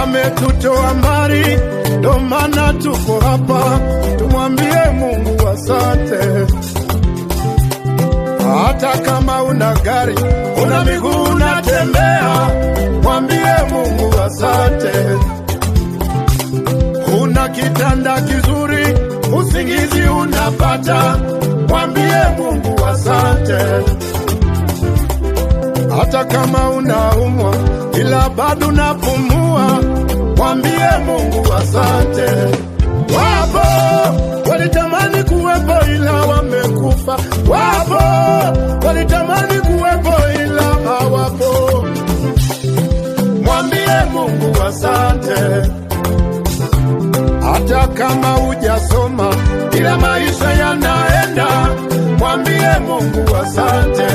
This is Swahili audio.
Ametutoa mbali, ndo maana tuko hapa. Tumwambie Mungu asante. Hata kama una gari, una miguu, unatembea, mwambie Mungu asante. Una kitanda kizuri, usingizi unapata, mwambie Mungu asante. Hata kama unaumwa ila bado unapumua, mwambie Mungu asante. Wapo walitamani kuwepo ila wamekufa, wapo walitamani kuwepo ila hawapo, mwambie Mungu asante. Hata kama hujasoma ila maisha yanaenda, mwambie Mungu asante.